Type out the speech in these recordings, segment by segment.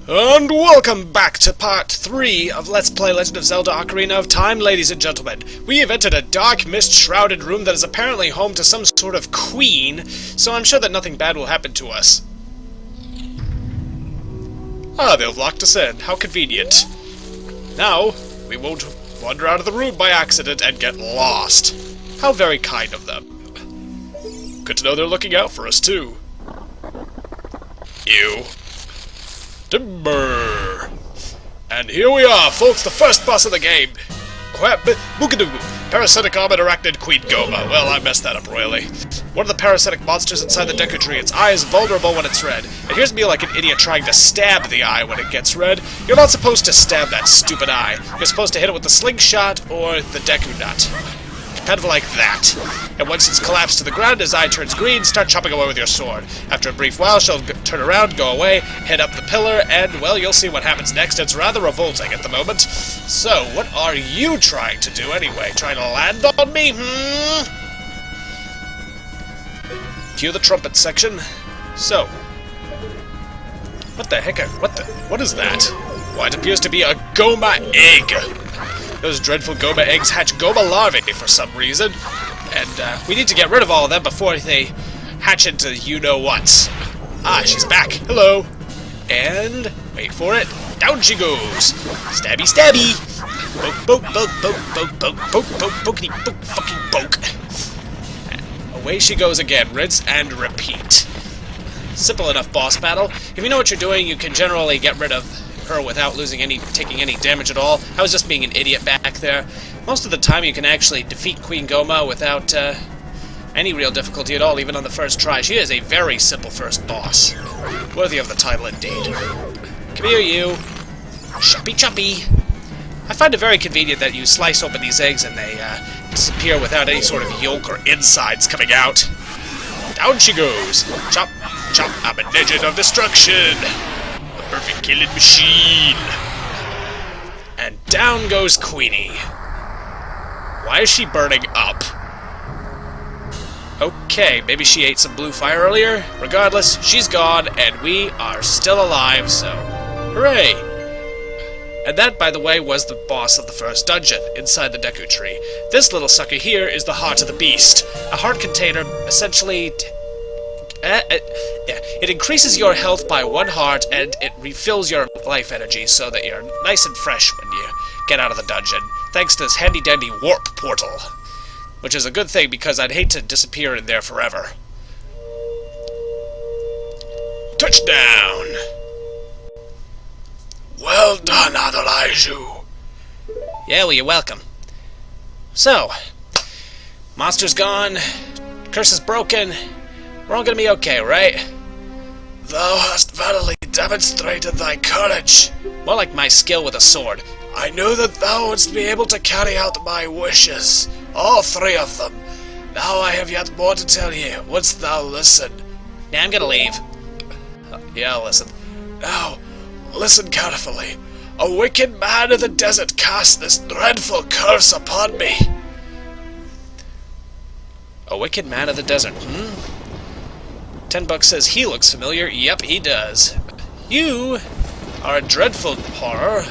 And welcome back to part 3 of Let's Play Legend of Zelda Ocarina of Time, ladies and gentlemen. We have entered a dark, mist-shrouded room that is apparently home to some sort of queen, so I'm sure that nothing bad will happen to us. Ah, they've locked us in. How convenient. Now, we won't wander out of the room by accident and get lost. How very kind of them. Good to know they're looking out for us, too. Ew. Timber. And here we are, folks, the first boss of the game. Parasitic armored arachnid Queen Gohma. Well, I messed that up royally. One of the parasitic monsters inside the Deku Tree. Its eye is vulnerable when it's red. And here's me like an idiot trying to stab the eye when it gets red. You're not supposed to stab that stupid eye. You're supposed to hit it with the slingshot or the Deku Nut. Kind of like that. And once it's collapsed to the ground, his eye turns green, start chopping away with your sword. After a brief while, she'll turn around, go away, head up the pillar, and, well, you'll see what happens next. It's rather revolting at the moment. So, what are you trying to do anyway? Trying to land on me, Cue the trumpet section. So. What the heck? What is that? Why, it appears to be a Gohma egg. Those dreadful Gohma eggs hatch Gohma larvae for some reason, and we need to get rid of all of them before they hatch into you-know-what. Ah, she's back. Hello. And, wait for it, down she goes. Stabby, stabby. Poke, poke, poke, poke, poke, poke, poke, poke, pokey, poke, fucking poke. Away she goes again, rinse and repeat. Simple enough boss battle. If you know what you're doing, you can generally get rid of her without taking any damage at all. I was just being an idiot back there. Most of the time you can actually defeat Queen Gohma without any real difficulty at all, even on the first try. She is a very simple first boss. Worthy of the title indeed. Come here, you. Choppy choppy. I find it very convenient that you slice open these eggs and they disappear without any sort of yolk or insides coming out. Down she goes. Chop, chop, I'm a legend of destruction. Perfect killing machine. And down goes Queenie. Why is she burning up? Okay, maybe she ate some blue fire earlier. Regardless, she's gone, and we are still alive, so hooray! And that, by the way, was the boss of the first dungeon, inside the Deku Tree. This little sucker here is the Heart of the Beast. A heart container, essentially. It increases your health by 1 heart, and it refills your life energy so that you're nice and fresh when you get out of the dungeon, thanks to this handy-dandy warp portal. Which is a good thing, because I'd hate to disappear in there forever. Touchdown! Well done, Adelaiju. Yeah, well, you're welcome. So, monster's gone, curse is broken. We're all gonna be okay, right? Thou hast verily demonstrated thy courage. More like my skill with a sword. I knew that thou wouldst be able to carry out my wishes. All 3 of them. Now I have yet more to tell ye. Wouldst thou listen? Yeah, I'm gonna leave. Yeah, I'll listen. Now, listen carefully. A wicked man in the desert cast this dreadful curse upon me. A wicked man of the desert, $10 says he looks familiar. Yep, he does. You are a dreadful horror.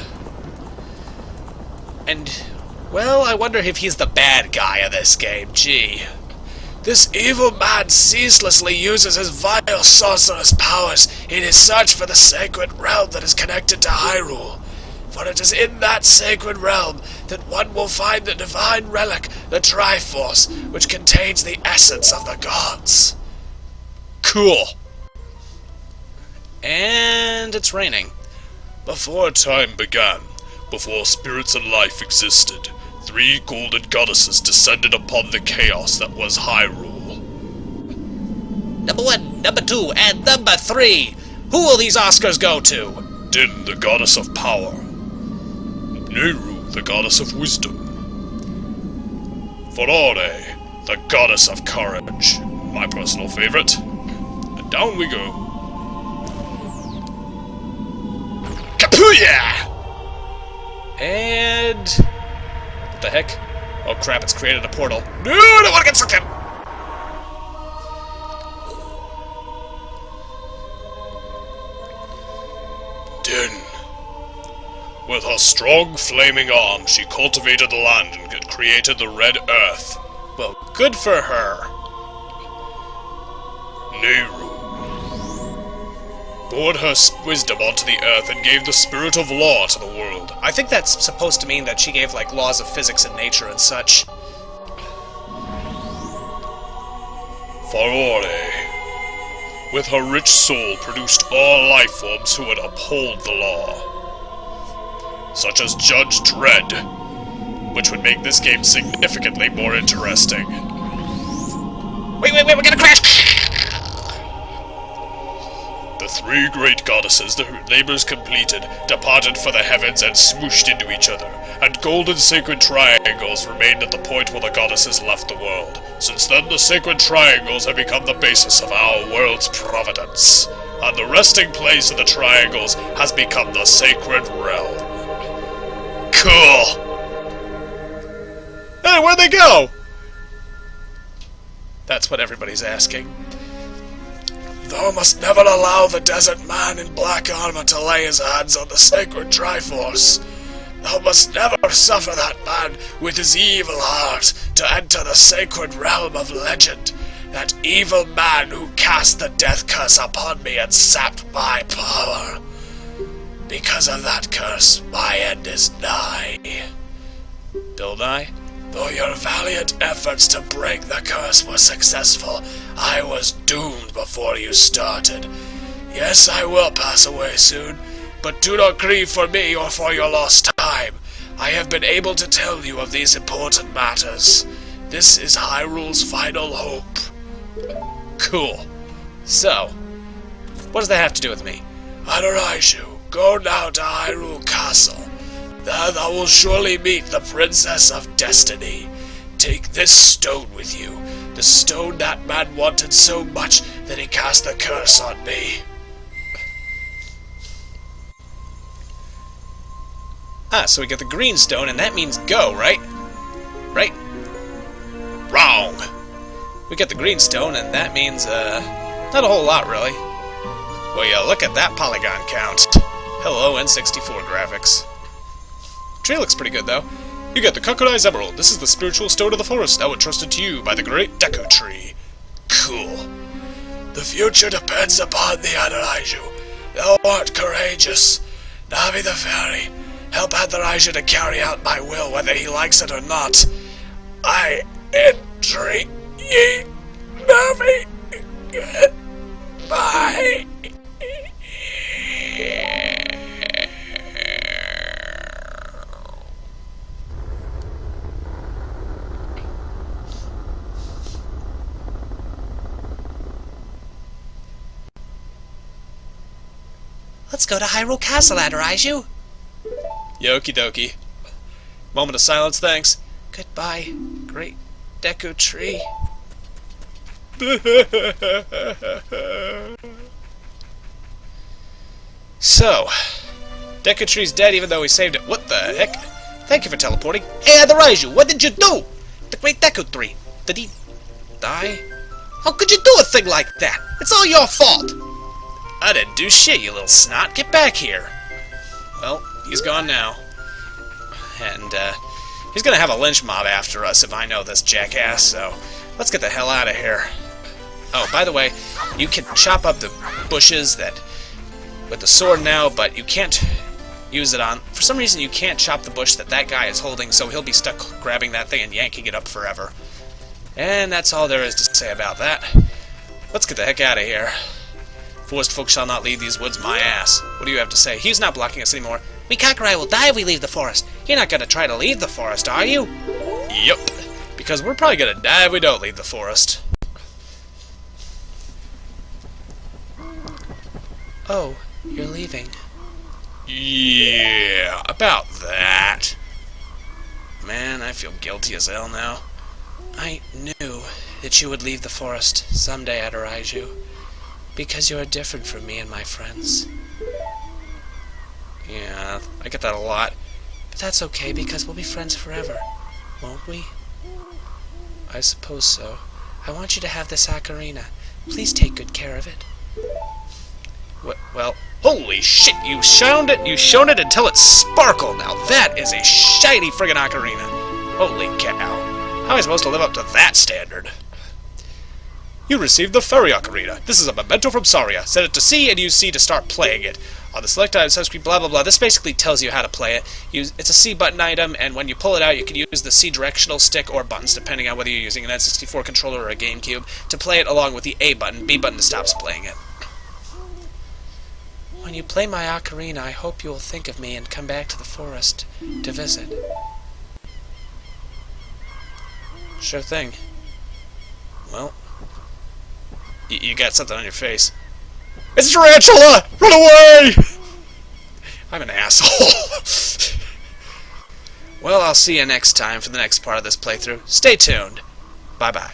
And, well, I wonder if he's the bad guy of this game. Gee. This evil man ceaselessly uses his vile sorcerous powers in his search for the sacred realm that is connected to Hyrule. For it is in that sacred realm that one will find the divine relic, the Triforce, which contains the essence of the gods. Cool. And it's raining. Before time began, before spirits and life existed, 3 golden goddesses descended upon the chaos that was Hyrule. Number 1, number 2, and number 3. Who will these Oscars go to? Din, the goddess of power. Nehru, the goddess of wisdom. Ferrare, the goddess of courage. My personal favorite. Down we go. Kapuya! And... what the heck? Oh crap, it's created a portal. No, I don't want to get sucked in! Sin. With her strong, flaming arm, she cultivated the land and created the Red Earth. Well, good for her. Nehru poured her wisdom onto the earth and gave the spirit of law to the world. I think that's supposed to mean that she gave, like, laws of physics and nature and such. Farore, with her rich soul, produced all life forms who would uphold the law, such as Judge Dredd, which would make this game significantly more interesting. Wait, we're gonna crash! The three great goddesses, their labors completed, departed for the heavens and smooshed into each other, and golden sacred triangles remained at the point where the goddesses left the world. Since then, the sacred triangles have become the basis of our world's providence, and the resting place of the triangles has become the sacred realm. Cool! Hey, where'd they go? That's what everybody's asking. Thou must never allow the desert man in black armor to lay his hands on the sacred Triforce. Thou must never suffer that man with his evil heart to enter the sacred realm of legend. That evil man who cast the death curse upon me and sapped my power. Because of that curse, my end is nigh. Don't I? Though your valiant efforts to break the curse were successful, I was doomed before you started. Yes, I will pass away soon, but do not grieve for me or for your lost time. I have been able to tell you of these important matters. This is Hyrule's final hope. Cool. So, what does that have to do with me? Adaraiju, go now to Hyrule Castle. There thou will surely meet the Princess of Destiny. Take this stone with you, the stone that man wanted so much that he cast the curse on me. Ah, so we get the green stone, and that means go, right? Right? Wrong! We get the green stone, and that means, not a whole lot, really. Well, yeah, look at that polygon count. Hello, N64 graphics. Tree looks pretty good, though. You get the Kukulai's Emerald. This is the spiritual stone of the forest, now entrusted to you by the great Deku Tree. Cool. The future depends upon thee, Adaraiju. Thou art courageous. Navi the Fairy, help Adaraiju to carry out my will, whether he likes it or not. I entreat ye, Navi. Bye. Let's go to Hyrule Castle, Adaraiju. Yoki dokie. Moment of silence, thanks. Goodbye, great Deku Tree. So, Deku Tree's dead even though he saved it. What the heck? Thank you for teleporting. Hey, Adaraiju, what did you do? The great Deku Tree. Did he die? How could you do a thing like that? It's all your fault. I didn't do shit, you little snot. Get back here. Well, he's gone now. And, he's gonna have a lynch mob after us if I know this jackass, so let's get the hell out of here. Oh, by the way, you can chop up the bushes that with the sword now, but you can't use it on... For some reason, you can't chop the bush that guy is holding, so he'll be stuck grabbing that thing and yanking it up forever. And that's all there is to say about that. Let's get the heck out of here. Forest folk shall not leave these woods, my ass. What do you have to say? He's not blocking us anymore. Mikakurai will die if we leave the forest. You're not gonna try to leave the forest, are you? Yup. Because we're probably gonna die if we don't leave the forest. Oh, you're leaving. Yeah, about that. Man, I feel guilty as hell now. I knew that you would leave the forest someday, Adaraiju. Because you are different from me and my friends. Yeah, I get that a lot. But that's okay, because we'll be friends forever, won't we? I suppose so. I want you to have this ocarina. Please take good care of it. Well, Holy shit, you've shown it until it sparkled. Now that is a shiny friggin' ocarina. Holy cow. How am I supposed to live up to that standard? You received the Fairy Ocarina. This is a memento from Saria. Set it to C and use C to start playing it. On the select item subscreen, blah blah blah. This basically tells you how to play it. It's a C button item, and when you pull it out, you can use the C directional stick or buttons, depending on whether you're using an N64 controller or a GameCube, to play it along with the A button. B button stops playing it. When you play my ocarina, I hope you will think of me and come back to the forest to visit. Sure thing. Well, you got something on your face. It's a tarantula! Run away! I'm an asshole. Well, I'll see you next time for the next part of this playthrough. Stay tuned. Bye-bye.